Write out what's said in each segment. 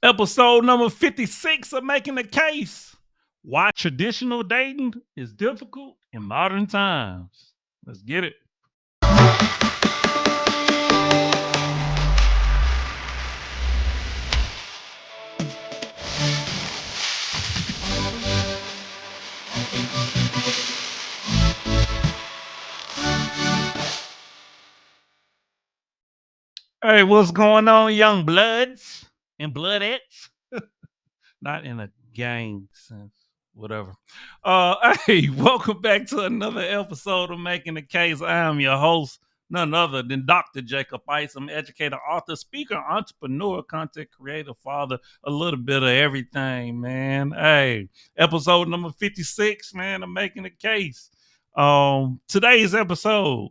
Episode number 56 of Making the Case. Why traditional dating is difficult in modern times. Let's get it. Hey, what's going on, young bloods and bloodettes? Not in a gang sense, whatever. Hey, welcome back to another episode of Making the Case. I am your host, none other than Dr. Jacob Isom, educator, author, speaker, entrepreneur, content creator, father, a little bit of everything, man. Hey, episode number 56, man, of Making the Case. Today's episode,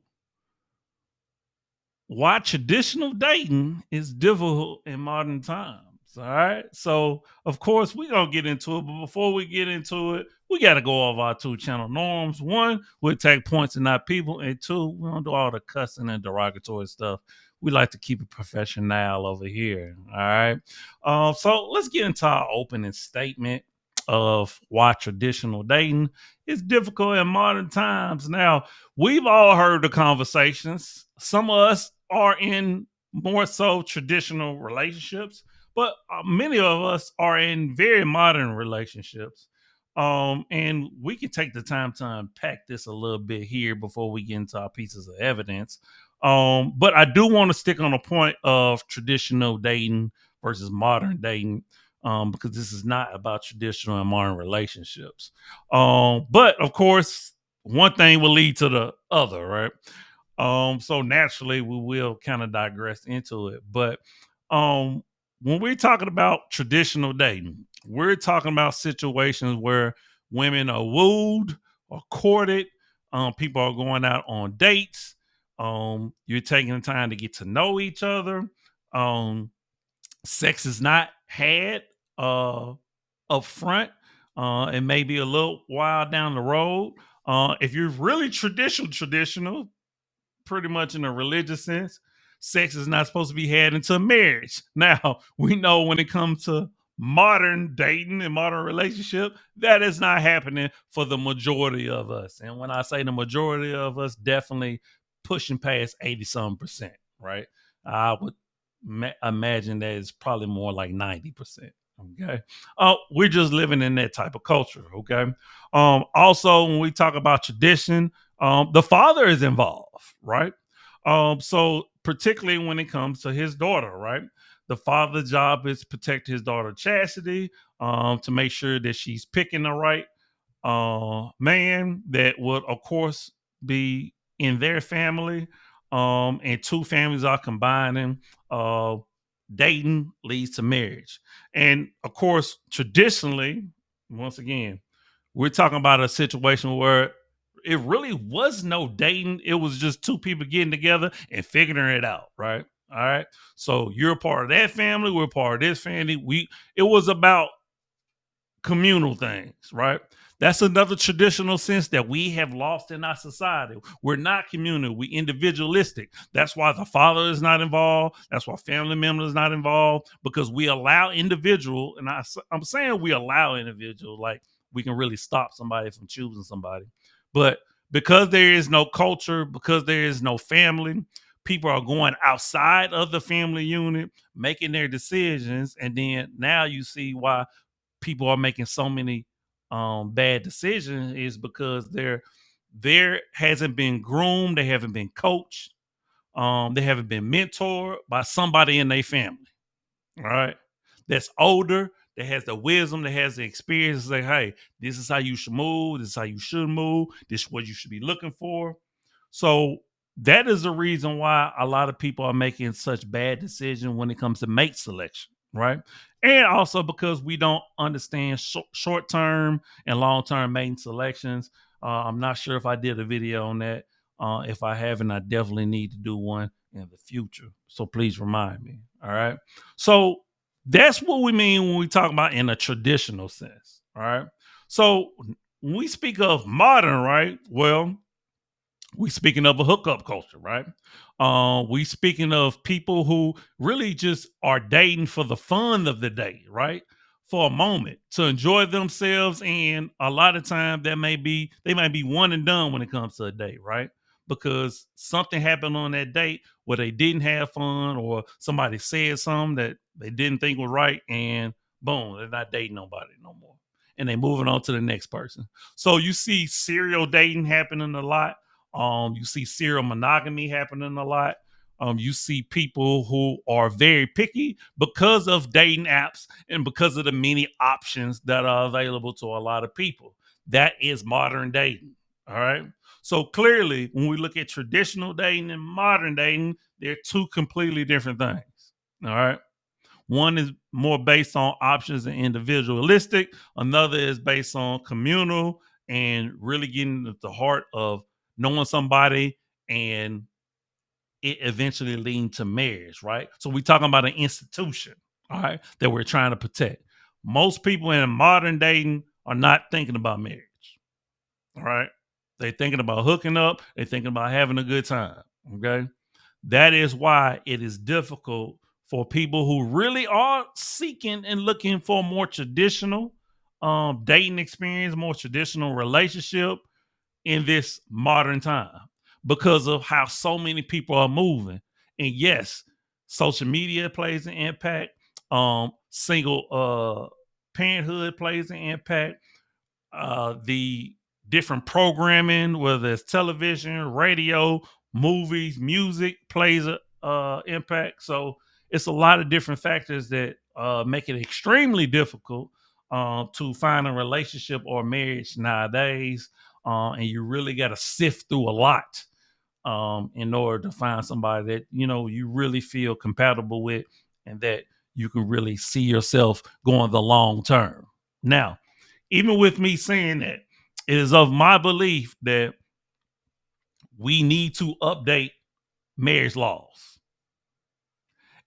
why traditional dating is difficult in modern times. All right. So, of course, we're going to get into it. But before we get into it, we got to go over our two channel norms. One, we take points and not people. And two, we don't do all the cussing and derogatory stuff. We like to keep it professional over here. All right. So, let's get into our opening statement of why traditional dating is difficult in modern times. Now, we've all heard the conversations. Some of us are in more so traditional relationships, but many of us are in very modern relationships. And we can take the time to unpack this a little bit here before we get into our pieces of evidence. But I do want to stick on the point of traditional dating versus modern dating, because this is not about traditional and modern relationships. But of course, one thing will lead to the other, right? So naturally we will kind of digress into it. But um when we're talking about traditional dating, we're talking about situations where women are wooed or courted, people are going out on dates, you're taking the time to get to know each other, um, sex is not had up front, and maybe a little while down the road. If you're really traditional, pretty much in a religious sense, sex is not supposed to be had until marriage. Now, we know when it comes to modern dating and modern relationship, that is not happening for the majority of us. And when I say the majority of us, definitely pushing past 80 some percent, right? I would imagine that it's probably more like 90%. Okay. We're just living in that type of culture. Okay. Also, when we talk about tradition, the father is involved, right? So particularly when it comes to his daughter, right? The father's job is to protect his daughter chastity, to make sure that she's picking the right man that would, of course, be in their family. And two families are combining. Uh, Dating leads to marriage, and of course, traditionally, once again, we're talking about a situation where it really was no dating. It was just two people getting together and figuring it out, right? All right. So you're a part of that family. We're a part of this family. It was about communal things, right? That's another traditional sense that we have lost in our society. We're not communal, we individualistic. That's why the father is not involved. That's why family members is not involved, because we allow individual, and I'm saying we allow individual, like we can really stop somebody from choosing somebody. But because there is no culture, because there is no family, people are going outside of the family unit, making their decisions. And then now you see why people are making so many bad decisions is because there hasn't been groomed, they haven't been coached, they haven't been mentored by somebody in their family, right? That's older, that has the wisdom, that has the experience to say, hey, this is how you should move, this is how you should move, this is what you should be looking for. So that is the reason why a lot of people are making such bad decisions when it comes to mate selection, right? And also because we don't understand short term and long term mating selections. I'm not sure if I did a video on that. If I haven't, I definitely need to do one in the future. So please remind me. All right. So that's what we mean when we talk about in a traditional sense. All right. So when we speak of modern, right? Well, We speaking of a hookup culture, right? We speaking of people who really just are dating for the fun of the day, right? For a moment to enjoy themselves, and a lot of time they might be one and done when it comes to a date, right? Because something happened on that date where they didn't have fun, or somebody said something that they didn't think was right, and boom, they're not dating nobody no more, and they moving on to the next person. So you see serial dating happening a lot. You see serial monogamy happening a lot. You see people who are very picky because of dating apps and because of the many options that are available to a lot of people. That is modern dating. All right. So clearly, when we look at traditional dating and modern dating, they're two completely different things. All right. One is more based on options and individualistic. Another is based on communal and really getting at the heart of knowing somebody, and it eventually leading to marriage, right? So we're talking about an institution, all right, that we're trying to protect. Most people in modern dating are not thinking about marriage, all right? They're thinking about hooking up, they're thinking about having a good time, okay? That is why it is difficult for people who really are seeking and looking for a more traditional dating experience, more traditional relationship in this modern time, because of how so many people are moving. And yes, social media plays an impact. Single parenthood plays an impact. The different programming, whether it's television, radio, movies, music, plays a impact. So it's a lot of different factors that make it extremely difficult to find a relationship or marriage nowadays. And you really got to sift through a lot in order to find somebody that you really feel compatible with, and that you can really see yourself going the long term. Now, even with me saying that, it is of my belief that we need to update marriage laws.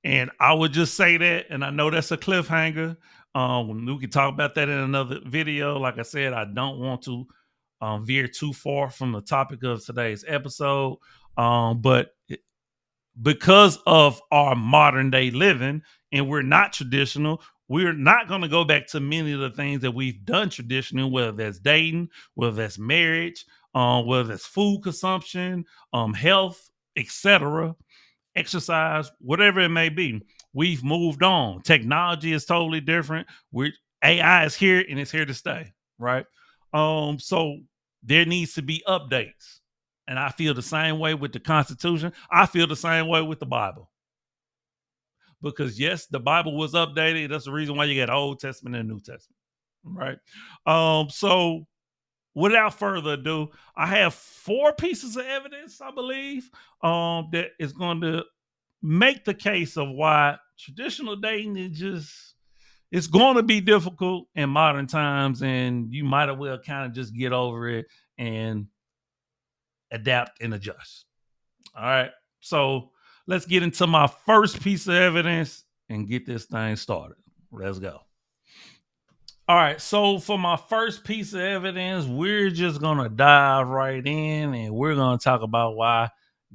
And I would just say that, and I know that's a cliffhanger. We can talk about that in another video. Like I said, I don't want to veer too far from the topic of today's episode. But because of our modern day living, and we're not traditional, we're not going to go back to many of the things that we've done traditionally, whether that's dating, whether that's marriage, whether that's food consumption, health, etc., exercise, whatever it may be. We've moved on. Technology is totally different. we AI is here, and it's here to stay, right? So there needs to be updates. And I feel the same way with the Constitution. I feel the same way with the Bible. Because yes, the Bible was updated. That's the reason why you got Old Testament and New Testament, right? So without further ado, I have four pieces of evidence, I believe, that is going to make the case of why traditional dating is just, it's going to be difficult in modern times, and you might as well kind of just get over it and adapt and adjust. All right. So let's get into my first piece of evidence and get this thing started. Let's go. All right. So for my first piece of evidence, we're just going to dive right in, and we're going to talk about why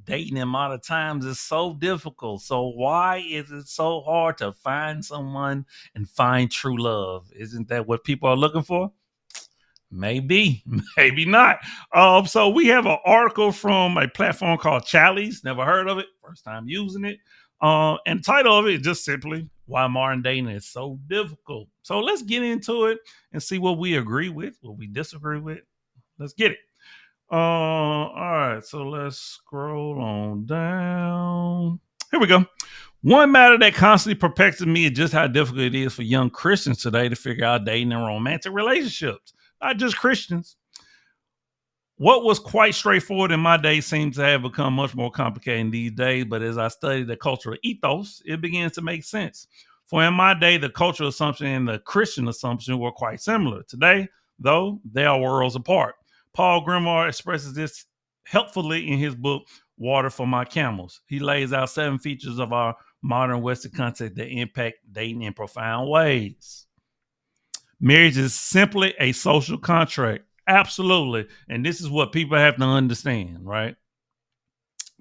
dating in modern times is so difficult. So why is it so hard to find someone and find true love? Isn't that what people are looking for? Maybe, maybe not. So we have an article from a platform called Challies. Never heard of it. First time using it. And the title of it is just simply why modern dating is so difficult. So let's get into it and see what we agree with, what we disagree with. Let's get it. All right. So let's scroll on down. Here we go. One matter that constantly perplexes me is just how difficult it is for young Christians today to figure out dating and romantic relationships. Not just Christians. What was quite straightforward in my day seems to have become much more complicated these days, but as I study the cultural ethos, it begins to make sense. For in my day, the cultural assumption and the Christian assumption were quite similar. Today, though, they are worlds apart. Paul Grimoire expresses this helpfully in his book, Water for My Camels. He lays out 7 features of our modern Western context that impact dating in profound ways. Marriage is simply a social contract. Absolutely. And this is what people have to understand, right?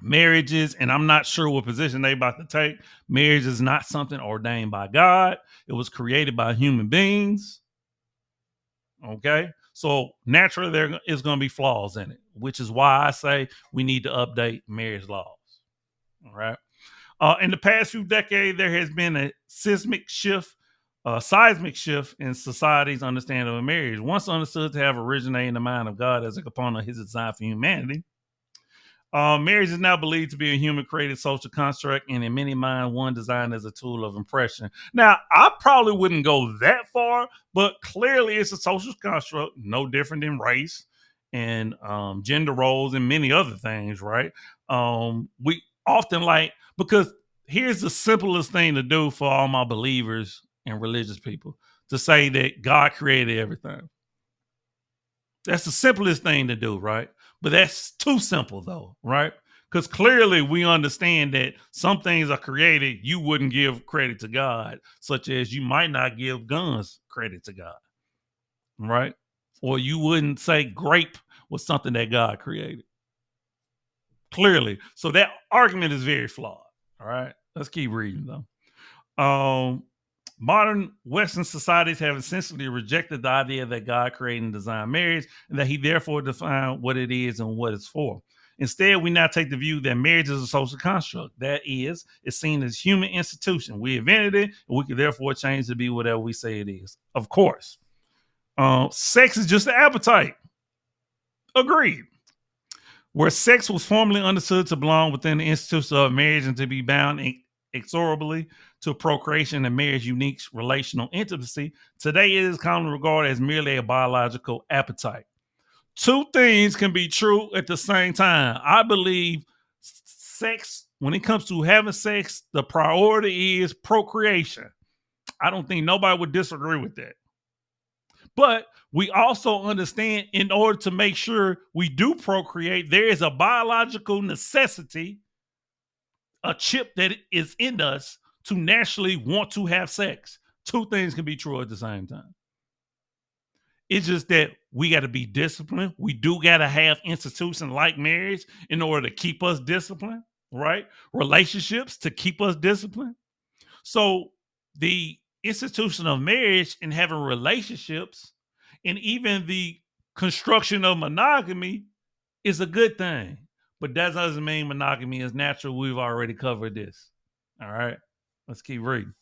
Marriages, and I'm not sure what position they about to take. Marriage is not something ordained by God. It was created by human beings. Okay. So naturally there is going to be flaws in it, which is why I say we need to update marriage laws. All right. In the past few decades, there has been a seismic shift in society's understanding of marriage. Once understood to have originated in the mind of God as a component of his design for humanity, marriage is now believed to be a human created social construct, and in many minds, one designed as a tool of impression. Now, I probably wouldn't go that far, but clearly it's a social construct, no different than race and gender roles and many other things, right? We often like, because here's the simplest thing to do for all my believers and religious people to say that God created everything. That's the simplest thing to do, right? But that's too simple, though, right? Because clearly we understand that some things are created you wouldn't give credit to God, such as you might not give guns credit to God, right? Or you wouldn't say grape was something that God created. Clearly. So that argument is very flawed. All right. Let's keep reading, though. Modern Western societies have essentially rejected the idea that God created and designed marriage and that he therefore defined what it is and what it's for. Instead, we now take the view that marriage is a social construct. That is, it's seen as human institution. We invented it, and we can therefore change it to be whatever we say it is. Of course. Sex is just an appetite. Agreed. Where sex was formerly understood to belong within the institution of marriage and to be bound inexorably to procreation and marriage unique relational intimacy, today it is commonly regarded as merely a biological appetite. Two things can be true at the same time. I believe sex, when it comes to having sex, the priority is procreation. I don't think nobody would disagree with that. But we also understand in order to make sure we do procreate, there is a biological necessity, a chip that is in us to naturally want to have sex. Two things can be true at the same time. It's just that we got to be disciplined. We do got to have institutions like marriage in order to keep us disciplined, right? Relationships to keep us disciplined. So the institution of marriage and having relationships and even the construction of monogamy is a good thing. But that doesn't mean monogamy is natural. We've already covered this. All right. Let's keep reading.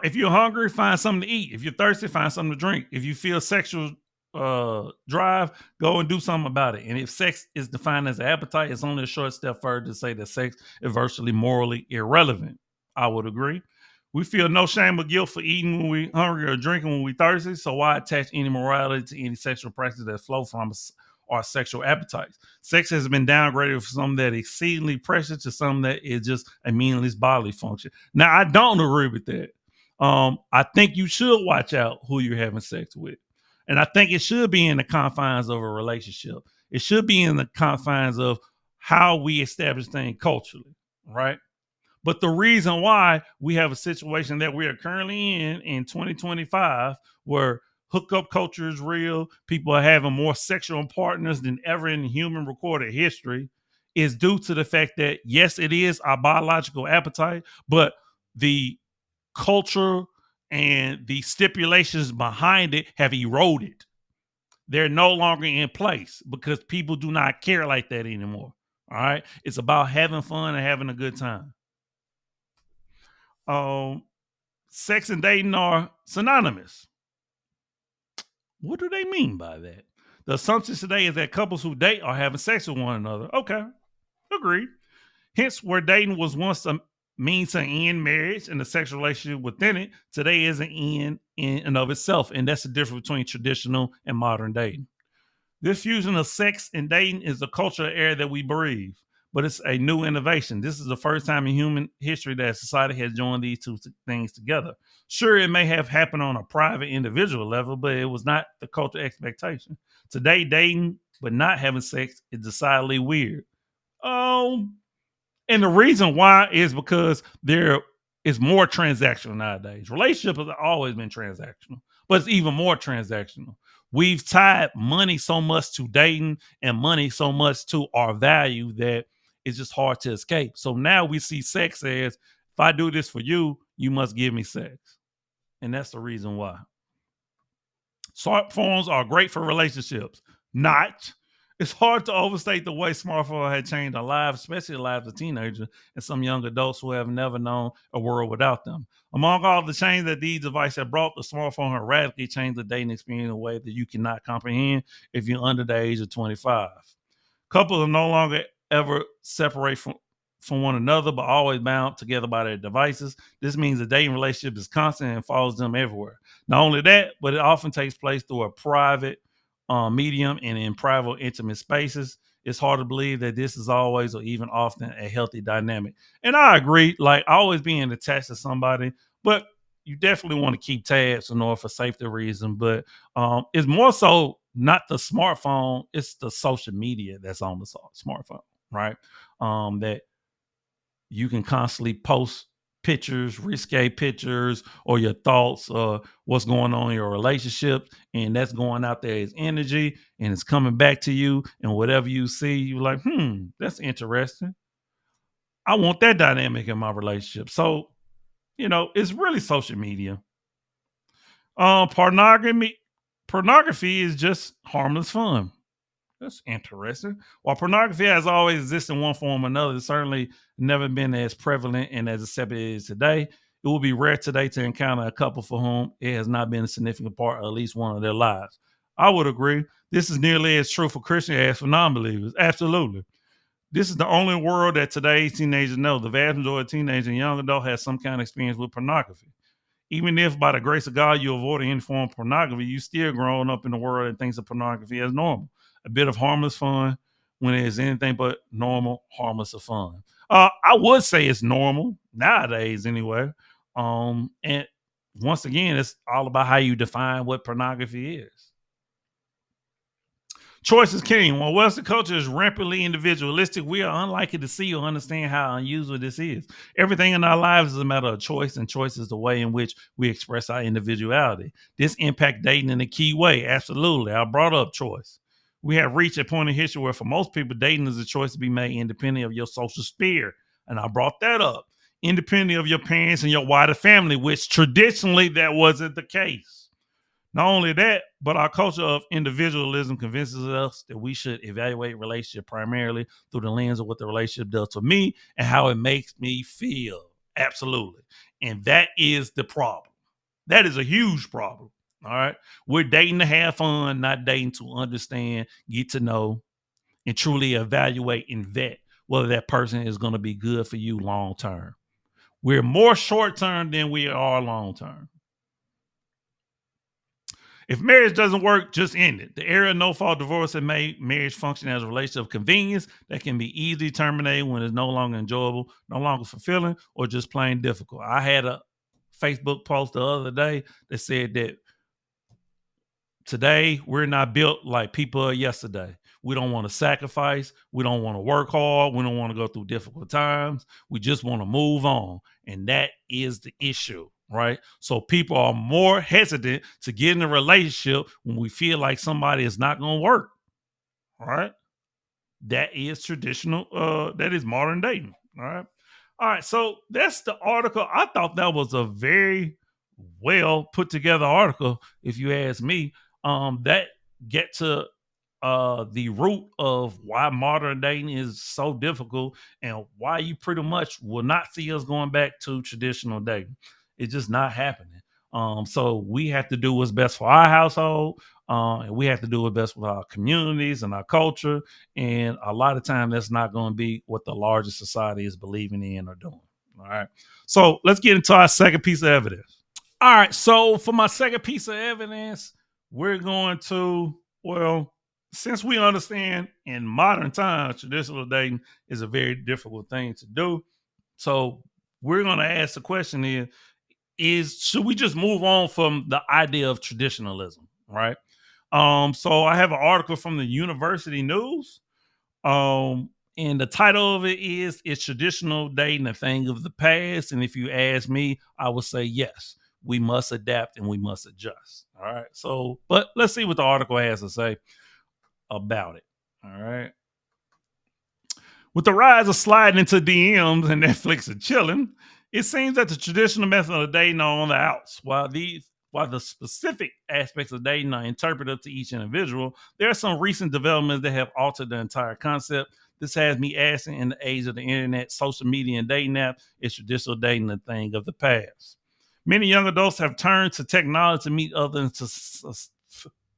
If you're hungry, find something to eat. If you're thirsty, find something to drink. If you feel sexual drive, go and do something about it. And if sex is defined as an appetite, it's only a short step further to say that sex is virtually morally irrelevant. I would agree. We feel no shame or guilt for eating when we're hungry or drinking when we're thirsty. So why attach any morality to any sexual practice that flow from our sexual appetites? Sex has been downgraded from something that is exceedingly precious to something that is just a meaningless bodily function. Now, I don't agree with that. I think you should watch out who you're having sex with. And I think it should be in the confines of a relationship. It should be in the confines of how we establish things culturally, right? But the reason why we have a situation that we are currently in 2025, where hookup culture is real, people are having more sexual partners than ever in human recorded history, is due to the fact that, yes, it is our biological appetite, but the culture and the stipulations behind it have eroded. They're no longer in place because people do not care like that anymore. All right. It's about having fun and having a good time. Um, Sex and dating are synonymous. What do they mean by that? The assumption today is that couples who date are having sex with one another. Okay. Agreed. Hence, where dating was once a means to end marriage and the sexual relationship within it, today is an end in and of itself. And that's the difference between traditional and modern dating. This fusion of sex and dating is the cultural air that we breathe, but it's a new innovation. This is the first time in human history that society has joined these two things together. Sure, it may have happened on a private individual level, but it was not the cultural expectation. Today, dating but not having sex is decidedly weird. And the reason why is because there It's more transactional nowadays. Relationships have always been transactional, but it's even more transactional. We've tied money so much to dating and money so much to our value that it's just hard to escape. So now we see sex as, if I do this for you, you must give me sex. And that's the reason why. Smartphones are great for relationships. Not. It's hard to overstate the way smartphones had changed our lives, especially the lives of teenagers and some young adults who have never known a world without them. Among all the change that these devices have brought, the smartphone has radically changed the dating experience in a way that you cannot comprehend if you're under the age of 25. Couples are no longer ever separate from one another, but always bound together by their devices. This means the dating relationship is constant and follows them everywhere. Not only that, but it often takes place through a private medium and in private, intimate spaces. It's hard to believe that this is always or even often a healthy dynamic. And I agree, like always being attached to somebody, but you definitely want to keep tabs in order for safety reasons. But it's more so not the smartphone, it's the social media that's on the smartphone, right? That you can constantly post pictures, risque pictures, or your thoughts, what's going on in your relationship, and that's going out there as energy, and it's coming back to you. And whatever you see, you're like, that's interesting. I want that dynamic in my relationship. So, it's really social media. Pornography, pornography is just harmless fun. That's interesting. While pornography has always existed in one form or another, it's certainly never been as prevalent and as accepted as it is today. It will be rare today to encounter a couple for whom it has not been a significant part of at least one of their lives. I would agree. This is nearly as true for Christians as for non-believers. Absolutely. This is the only world that today's teenagers know. The vast majority of teenagers and young adults have some kind of experience with pornography. Even if by the grace of God you avoid any form of pornography, you still growing up in the world and thinks of pornography as normal. A bit of harmless fun when it is anything but normal, harmless of fun. I would say it's normal nowadays anyway. And once again, it's all about how you define what pornography is. Choice is king. While Western culture is rampantly individualistic, we are unlikely to see or understand how unusual this is. Everything in our lives is a matter of choice, and choice is the way in which we express our individuality. This impacts dating in a key way. Absolutely. I brought up choice. We have reached a point in history where, for most people, dating is a choice to be made independent of your social sphere. And I brought that up. Independent of your parents and your wider family, which traditionally that wasn't the case. Not only that, but our culture of individualism convinces us that we should evaluate relationship primarily through the lens of what the relationship does to me and how it makes me feel. Absolutely. And that is the problem. That is a huge problem. All right. We're dating to have fun, not dating to understand, get to know, and truly evaluate and vet whether that person is going to be good for you long term. We're more short term than we are long term. If marriage doesn't work, just end it. The era of no-fault divorce has made marriage function as a relationship of convenience that can be easily terminated when it's no longer enjoyable, no longer fulfilling, or just plain difficult. I had a Facebook post the other day that said that today we're not built like people of yesterday. We don't want to sacrifice. We don't want to work hard. We don't want to go through difficult times. We just want to move on. And that is the issue, right? So people are more hesitant to get in a relationship when we feel like somebody is not going to work, right? That is traditional. That is modern dating, all right? All right, so that's the article. I thought that was a very well put together article, if you ask me. That get to the root of why modern dating is so difficult and why you pretty much will not see us going back to traditional dating. It's just not happening. So we have to do what's best for our household, and we have to do what's best for our communities and our culture. And a lot of time, that's not going to be what the larger society is believing in or doing. All right. So let's get into our second piece of evidence. All right. So for my second piece of evidence, we're going to, well, since we understand in modern times, traditional dating is a very difficult thing to do. So we're going to ask the question is should we just move on from the idea of traditionalism, right? So I have an article from the University News. And the title of it is traditional dating a thing of the past? And if you ask me, I would say yes. We must adapt and we must adjust. All right. So, but let's see what the article has to say about it. All right. With the rise of sliding into DMs and Netflix and chilling, it seems that the traditional method of dating are on the outs. While the specific aspects of dating are interpreted to each individual, there are some recent developments that have altered the entire concept. This has me asking, in the age of the internet, social media, and dating app, is traditional dating a thing of the past? Many young adults have turned to technology to meet others to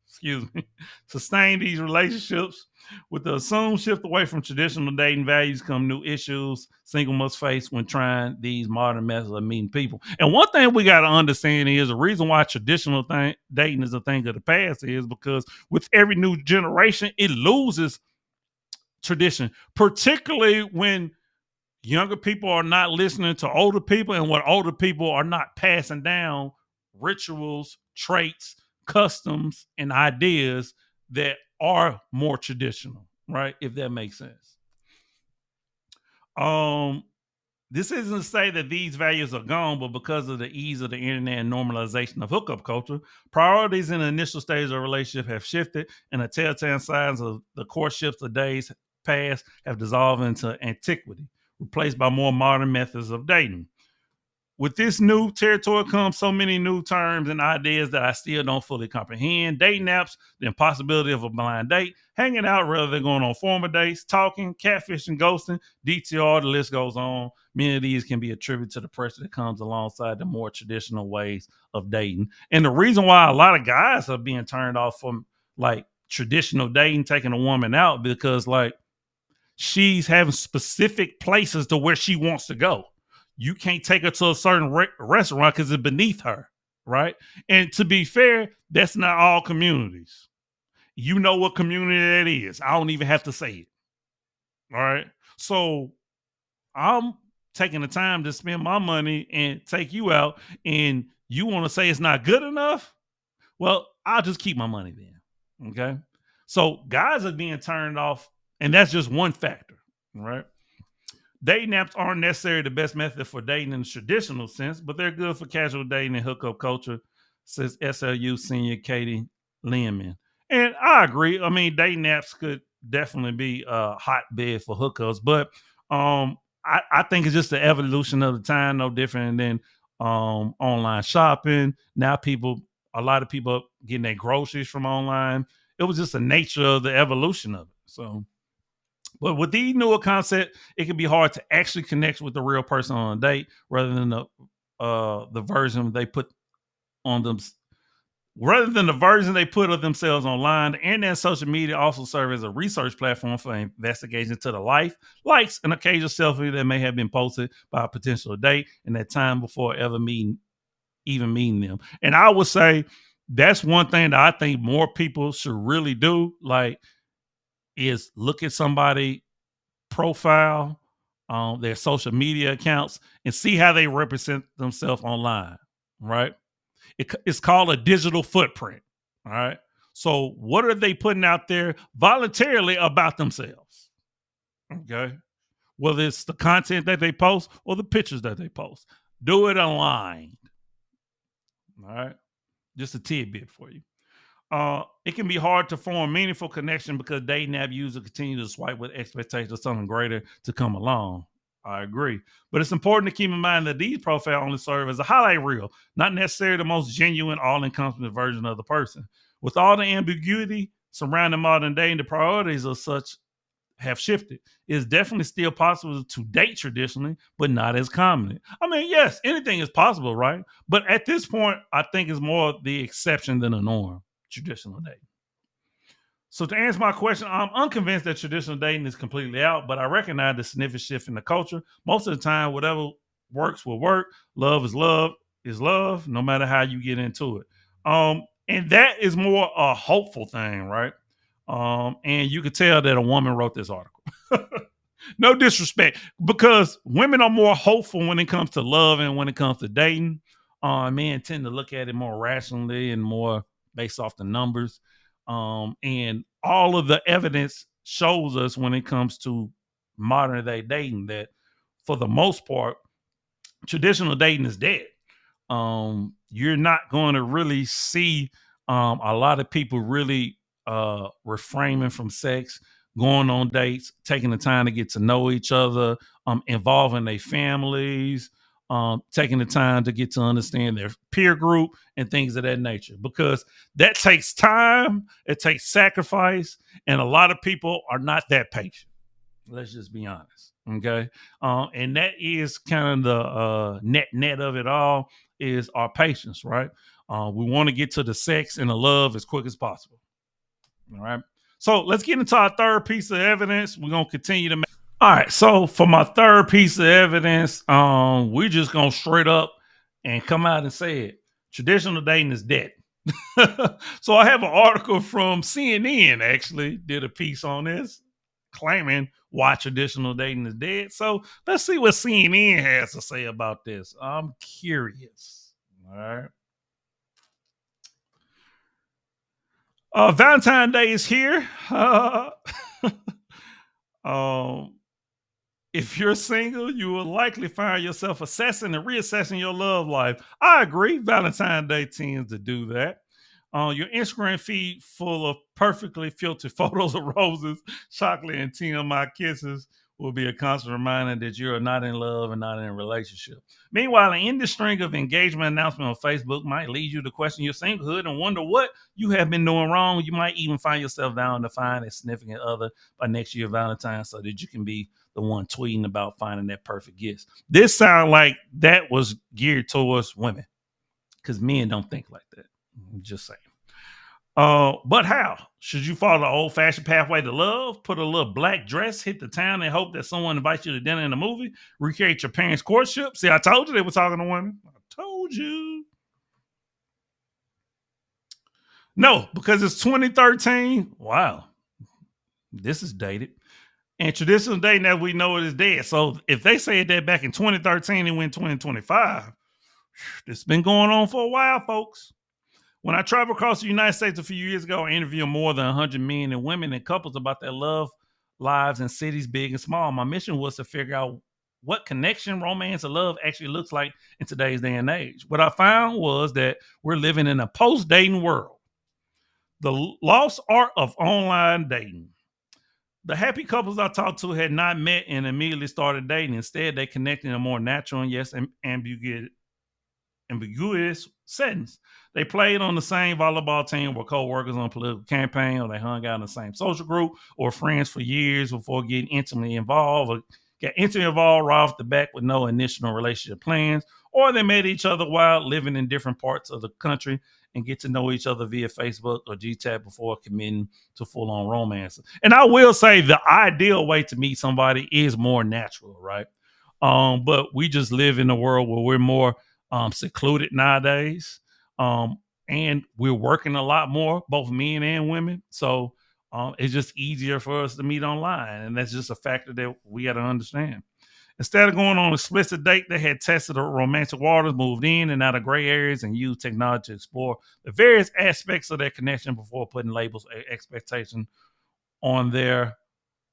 excuse me, sustain these relationships. With the assumed shift away from traditional dating values come new issues single must face when trying these modern methods of meeting people. And one thing we got to understand is the reason why traditional dating is a thing of the past is because with every new generation, it loses tradition, particularly when younger people are not listening to older people and what older people are not passing down rituals, traits, customs, and ideas that are more traditional, right? If that makes sense. Um, this isn't to say that these values are gone, but because of the ease of the internet and normalization of hookup culture, priorities in the initial stage of a relationship have shifted, and the telltale signs of the courtships of days past have dissolved into antiquity, replaced by more modern methods of dating. With this new territory comes so many new terms and ideas that I still don't fully comprehend. Dating apps, the impossibility of a blind date, hanging out rather than going on formal dates, talking, catfishing, ghosting, DTR, the list goes on. Many of these can be attributed to the pressure that comes alongside the more traditional ways of dating. And the reason why a lot of guys are being turned off from like traditional dating, taking a woman out, because like she's having specific places to where she wants to go. You can't take her to a certain restaurant because it's beneath her, right? And to be fair, that's not all communities. You know what community that is. I don't even have to say it. All right. So I'm taking the time to spend my money and take you out, and you want to say it's not good enough? Well, I'll just keep my money then. Okay. So guys are being turned off, and that's just one factor, right? Dating apps aren't necessarily the best method for dating in the traditional sense, but they're good for casual dating and hookup culture, says SLU senior Katie Lehman. And I agree. I mean, dating apps could definitely be a hotbed for hookups, but I think it's just the evolution of the time, no different than online shopping. Now a lot of people are getting their groceries from online. It was just the nature of the evolution of it. So but with these newer concepts, it can be hard to actually connect with the real person on a date rather than the version they put on them. Rather than the version they put of themselves online, the internet and social media also serve as a research platform for investigation to the life, likes, and occasional selfie that may have been posted by a potential date in that time before even meeting them. And I would say that's one thing that I think more people should really do. Like, is look at somebody profile, their social media accounts, and see how they represent themselves online. Right? It's called a digital footprint. All right. So, what are they putting out there voluntarily about themselves? Okay. Whether it's the content that they post or the pictures that they post, do it aligned. All right. Just a tidbit for you. It can be hard to form meaningful connection because dating app users continue to swipe with expectations of something greater to come along. I agree. But it's important to keep in mind that these profiles only serve as a highlight reel, not necessarily the most genuine, all encompassing version of the person. With all the ambiguity surrounding modern dating, the priorities of such have shifted. It's definitely still possible to date traditionally, but not as commonly. I mean, yes, anything is possible, right? But at this point, I think it's more the exception than the norm, traditional dating. So to answer my question, I'm unconvinced that traditional dating is completely out, but I recognize the significant shift in the culture. Most of the time, whatever works will work. Love is love, no matter how you get into it. And that is more a hopeful thing, right? And you could tell that a woman wrote this article. No disrespect, because women are more hopeful when it comes to love and when it comes to dating. Men tend to look at it more rationally and more based off the numbers. And all of the evidence shows us when it comes to modern day dating that for the most part, traditional dating is dead. You're not going to really see a lot of people really refraining from sex, going on dates, taking the time to get to know each other, involving their families, taking the time to get to understand their peer group and things of that nature. Because that takes time, it takes sacrifice, and a lot of people are not that patient. Let's just be honest. Okay. And that is kind of the net of it all is our patience, right? We want to get to the sex and the love as quick as possible. All right. So let's get into our third piece of evidence. We're gonna continue to make. All right. So for my third piece of evidence, we're just gonna straight up and come out and say it. Traditional dating is dead. So I have an article from CNN actually did a piece on this, claiming why traditional dating is dead. So let's see what CNN has to say about this. I'm curious. All right. Valentine's Day is here. Um, if you're single, you will likely find yourself assessing and reassessing your love life. I agree. Valentine's Day tends to do that. Your Instagram feed full of perfectly filtered photos of roses, chocolate, and TMI kisses will be a constant reminder that you are not in love and not in a relationship. Meanwhile, an endless string of engagement announcements on Facebook might lead you to question your singlehood and wonder what you have been doing wrong. You might even find yourself down to find a significant other by next year Valentine's so that you can be the one tweeting about finding that perfect gift. This sounds like that was geared towards women because men don't think like that. Just saying. But how? Should you follow the old fashioned pathway to love? Put a little black dress, hit the town, and hope that someone invites you to dinner in a movie? Recreate your parents' courtship? See, I told you they were talking to women. I told you. No, because it's 2013. Wow, this is dated. And traditional dating as we know it is dead. So if they said that back in 2013 and went 2025, it's been going on for a while, folks. When I traveled across the United States a few years ago, I interviewed more than 100 men and women and couples about their love lives in cities big and small. My mission was to figure out what connection, romance, or love actually looks like in today's day and age. What I found was that we're living in a post-dating world. The lost art of online dating. The happy couples I talked to had not met and immediately started dating. Instead, they connected in a more natural and yes, ambiguous settings. They played on the same volleyball team, were co-workers on a political campaign, or they hung out in the same social group, or friends for years before getting intimately involved, or got intimately involved right off the bat with no initial relationship plans, or they met each other while living in different parts of the country and get to know each other via Facebook or GTAP before committing to full-on romance. And I will say the ideal way to meet somebody is more natural, right? But we just live in a world where we're more secluded nowadays. And we're working a lot more, both men and women. So it's just easier for us to meet online. And that's just a factor that we got to understand. Instead of going on an explicit date, they had tested the romantic waters, moved in and out of gray areas, and used technology to explore the various aspects of their connection before putting labels, expectation on their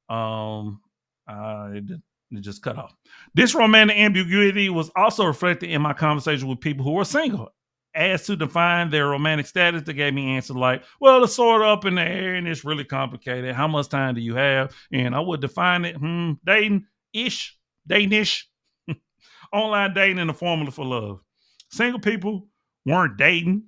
um it just cut off. This romantic ambiguity was also reflected in my conversation with people who were single. As to define their romantic status, they gave me answers like, well, it's sort of up in the air and it's really complicated. How much time do you have? And I would define it, dating-ish, dating-ish, online dating and a formula for love. Single people weren't dating,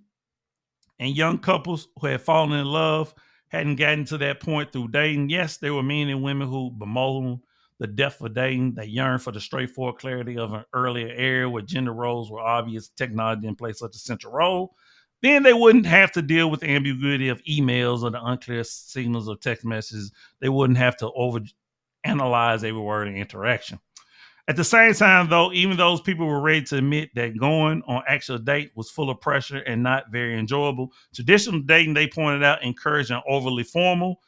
and young couples who had fallen in love hadn't gotten to that point through dating. Yes, there were men and women who bemoaned the depth of dating. They yearned for the straightforward clarity of an earlier era where gender roles were obvious, technology didn't play such a central role. Then they wouldn't have to deal with the ambiguity of emails or the unclear signals of text messages. They wouldn't have to over analyze every word and interaction. At the same time, though, even those people were ready to admit that going on actual date was full of pressure and not very enjoyable. Traditional dating, they pointed out, encouraged an overly formal,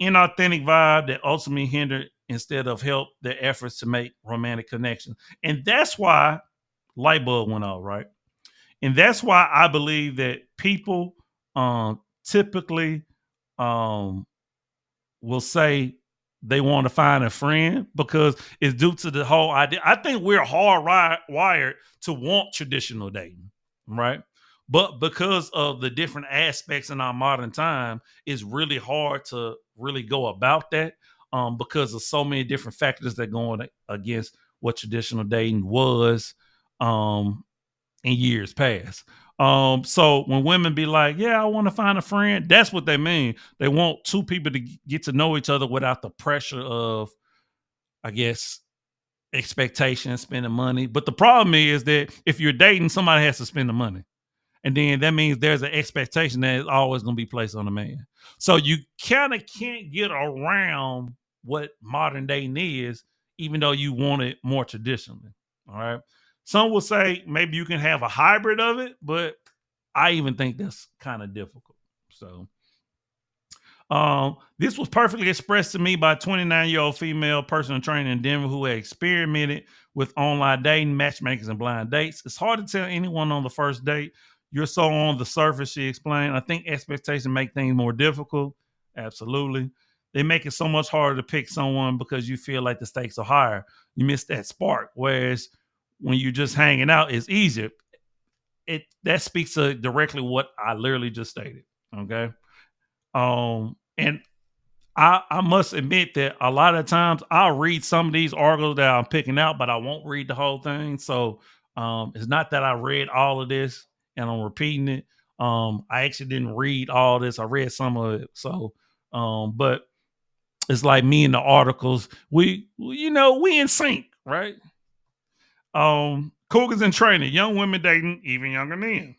inauthentic vibe that ultimately hindered instead of helped their efforts to make romantic connections. And that's why light bulb went off, right? And that's why I believe that people typically will say they want to find a friend because it's due to the whole idea. I think we're wired to want traditional dating, right? But because of the different aspects in our modern time, it's really hard to really go about that because of so many different factors that go on against what traditional dating was um, in years past. So when women be like, "Yeah, I want to find a friend," that's what they mean. They want two people to get to know each other without the pressure of, I guess, expectations, spending money. But the problem is that if you're dating, somebody has to spend the money. And then that means there's an expectation that is always going to be placed on a man. So you kind of can't get around what modern dating is, even though you want it more traditionally. All right. Some will say maybe you can have a hybrid of it, but I even think that's kind of difficult. So this was perfectly expressed to me by a 29-year-old female personal trainer in Denver who had experimented with online dating, matchmakers, and blind dates. It's hard to tell anyone on the first date. You're so on the surface, she explained. I think expectations make things more difficult. Absolutely. They make it so much harder to pick someone because you feel like the stakes are higher. You miss that spark. Whereas when you're just hanging out, it's easier. It that speaks to directly what I literally just stated. Okay. And I must admit that a lot of times I'll read some of these articles that I'm picking out, but I won't read the whole thing. So it's not that I read all of this and I'm repeating it. I actually didn't read all this. I read some of it. So but it's like me in the articles. We in sync, right? Cougars in training, young women dating even younger men.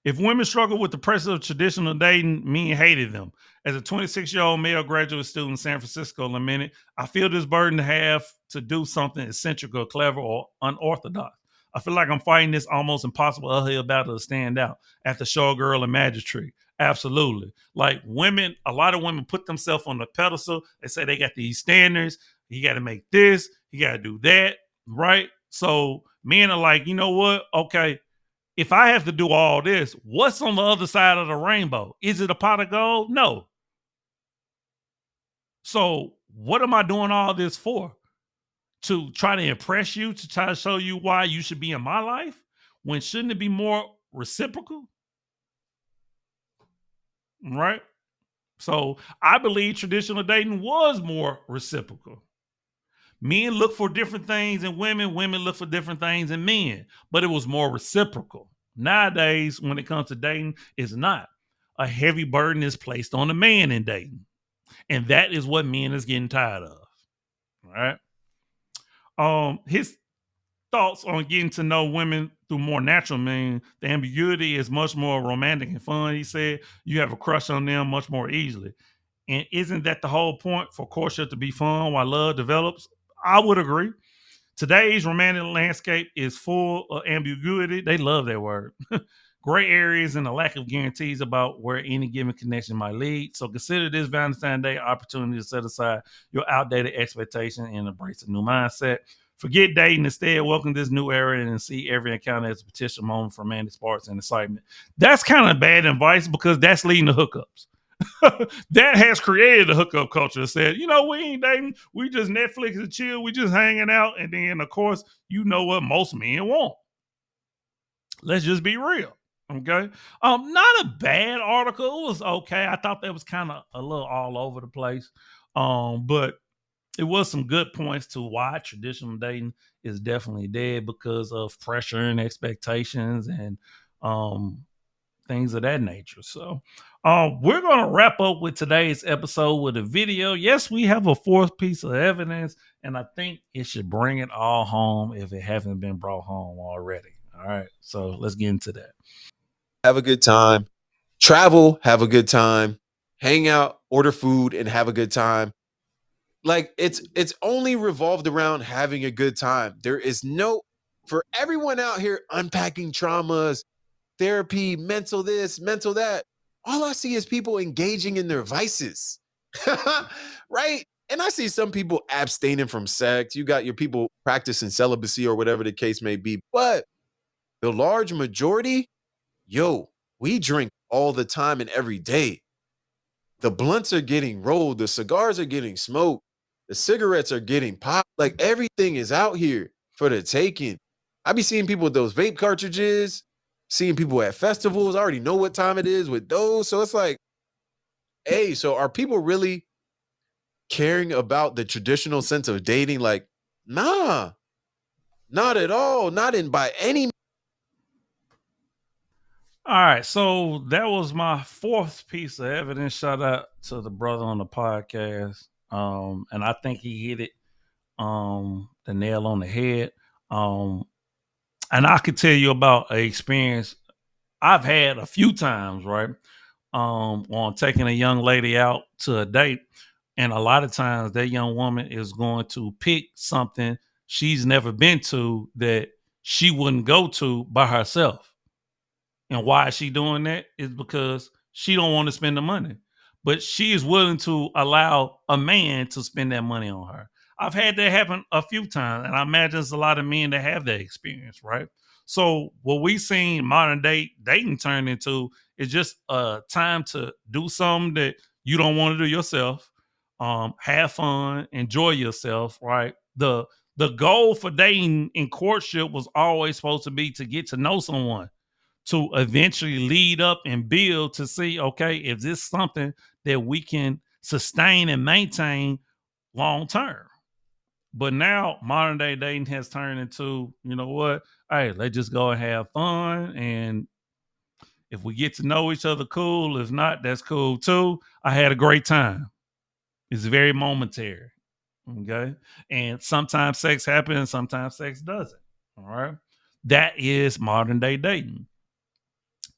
If women struggle with the pressure of traditional dating, men hated them. As a 26-year-old male graduate student in San Francisco lamented, I feel this burden to have to do something eccentric or clever or unorthodox. I feel like I'm fighting this almost impossible uphill battle to stand out after showgirl and magistrate. Absolutely. Like women, a lot of women put themselves on the pedestal. They say they got these standards. You got to make this, you got to do that, right? So men are like, you know what? Okay, if I have to do all this, what's on the other side of the rainbow? Is it a pot of gold? No. So what am I doing all this for? To try to impress you, to try to show you why you should be in my life? When shouldn't it be more reciprocal? Right? So I believe traditional dating was more reciprocal. Men look for different things in women, women look for different things in men, but it was more reciprocal. Nowadays, when it comes to dating, it's not. A heavy burden is placed on the man in dating. And that is what men is getting tired of. All right. His thoughts on getting to know women through more natural means, the ambiguity is much more romantic and fun. He said you have a crush on them much more easily. And isn't that the whole point for courtship to be fun while love develops? I would agree. Today's romantic landscape is full of ambiguity. They love that word. Gray areas and a lack of guarantees about where any given connection might lead. So consider this Valentine's Day opportunity to set aside your outdated expectation and embrace a new mindset. Forget dating. Instead, welcome this new era and see every encounter as a potential moment for romantic sparks and excitement. That's kind of bad advice because that's leading to hookups. That has created a hookup culture that said, we ain't dating. We just Netflix and chill. We just hanging out. And then, of course, you know what most men want. Let's just be real. Okay. Not a bad article. It was okay. I thought that was kind of a little all over the place. But it was some good points to why traditional dating is definitely dead because of pressure and expectations and things of that nature. So we're going to wrap up with today's episode with a video. Yes, we have a fourth piece of evidence, and I think it should bring it all home if it hasn't been brought home already. All right, so let's get into that. Have a good time. Travel, have a good time. Hang out, order food, and have a good time. Like it's only revolved around having a good time. There is no for everyone out here unpacking traumas, therapy, mental this, mental that. All I see is people engaging in their vices. Right? And I see some people abstaining from sex. You got your people practicing celibacy or whatever the case may be. But the large majority, yo, we drink all the time and every day. The blunts are getting rolled, the cigars are getting smoked, the cigarettes are getting popped. Like everything is out here for the taking. I be seeing people with those vape cartridges, seeing people at festivals. I already know what time it is with those. So it's like, hey, so are people really caring about the traditional sense of dating? Like, nah, not at all. Not in by any. All right, so that was my fourth piece of evidence. Shout out to the brother on the podcast. And I think he hit it the nail on the head. Um and I could tell you about an experience I've had a few times, right? On taking a young lady out to a date. And a lot of times that young woman is going to pick something she's never been to that she wouldn't go to by herself. And why is she doing that? Is because she don't want to spend the money. But she is willing to allow a man to spend that money on her. I've had that happen a few times, and I imagine there's a lot of men that have that experience, right? So what we seen modern day dating turn into is just a time to do something that you don't want to do yourself. Have fun, enjoy yourself, right? The goal for dating in courtship was always supposed to be to get to know someone, to eventually lead up and build to see, okay, is this something that we can sustain and maintain long term? But now modern day dating has turned into, you know what? Hey, let's just go and have fun. And if we get to know each other, cool. If not, that's cool too. I had a great time. It's very momentary. Okay. And sometimes sex happens, sometimes sex doesn't. All right. That is modern day dating.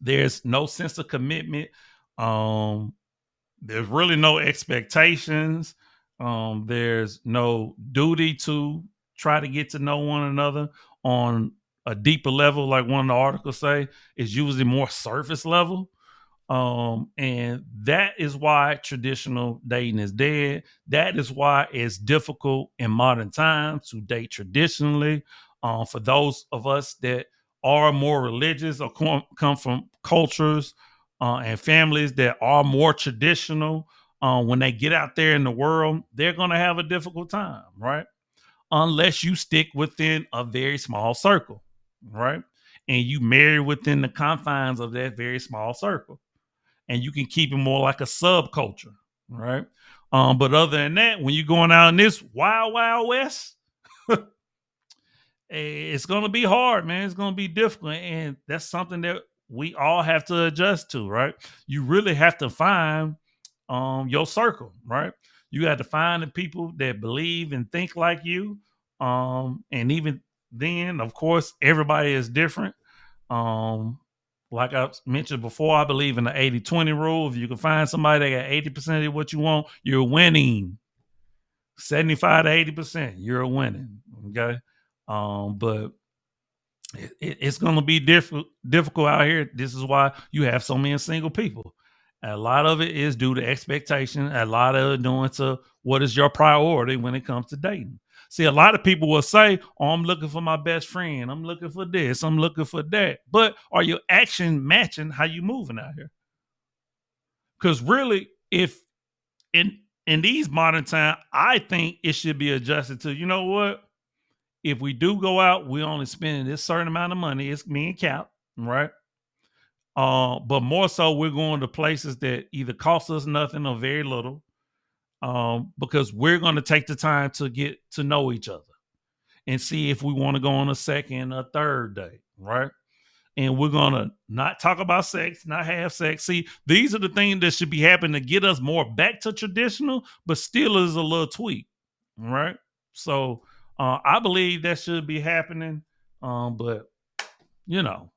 There's no sense of commitment. Um, there's really no expectations. There's no duty to try to get to know one another on a deeper level, like one of the articles say. It's usually more surface level. And that is why traditional dating is dead. That is why it's difficult in modern times to date traditionally. For those of us that are more religious or come from cultures and families that are more traditional, when they get out there in the world, they're going to have a difficult time, right? Unless you stick within a very small circle, right? And you marry within the confines of that very small circle, and you can keep it more like a subculture, right? But other than that, when you're going out in this wild, wild west, it's going to be hard, man. It's going to be difficult, and that's something that we all have to adjust to, right? You really have to find your circle, right? You have to find the people that believe and think like you, and even then, of course, everybody is different. Um, like I mentioned before, I believe in the 80-20 rule. If you can find somebody that got 80% of what you want, you're winning. 75 to 80%, you're winning. Okay. But it's going to be difficult out here. This is why you have so many single people. A lot of it is due to expectation. A lot of it doing to what is your priority when it comes to dating. See, a lot of people will say, "Oh, I'm looking for my best friend. I'm looking for this. I'm looking for that." But are your action matching how you moving out here? Because really, if in these modern times, I think it should be adjusted to, you know what? If we do go out, we only spending this certain amount of money. It's me and Cap, right? But more so, we're going to places that either cost us nothing or very little, because we're going to take the time to get to know each other and see if we want to go on a second or third date, right? And we're going to not talk about sex, not have sex. See, these are the things that should be happening to get us more back to traditional, but still is a little tweak, right? So I believe that should be happening. But, you know,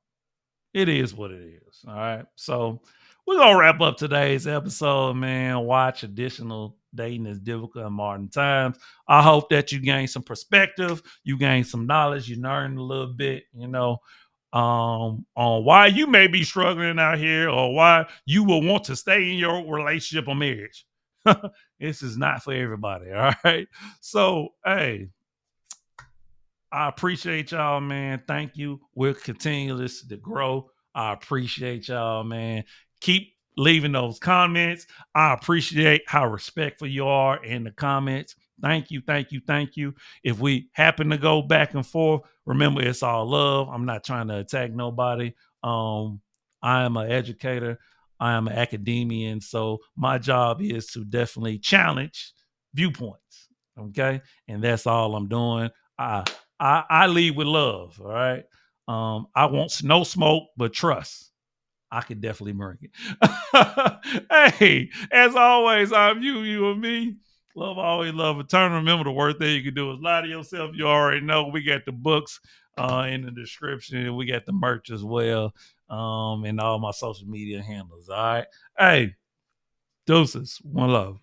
it is what it is. All right. So we're gonna wrap up today's episode, man. Why traditional dating is difficult in modern times. I hope that you gain some perspective, you gain some knowledge, you learn a little bit, on why you may be struggling out here or why you will want to stay in your relationship or marriage. This is not for everybody. All right. So hey, I appreciate y'all, man. Thank you. We're continuous to grow. I appreciate y'all, man. Keep leaving those comments. I appreciate how respectful you are in the comments. Thank you, thank you, thank you. If we happen to go back and forth, remember it's all love. I'm not trying to attack nobody. I am an educator. I am an academician. So my job is to definitely challenge viewpoints. Okay. And that's all I'm doing. I lead with love. All right. I want no smoke, but trust. I could definitely bring it. Hey, as always, I'm you and me. Love, always love, eternal. Remember, the worst thing you can do is lie to yourself. You already know. We got the books in the description. We got the merch as well, and all my social media handles. All right. Hey, deuces. One love.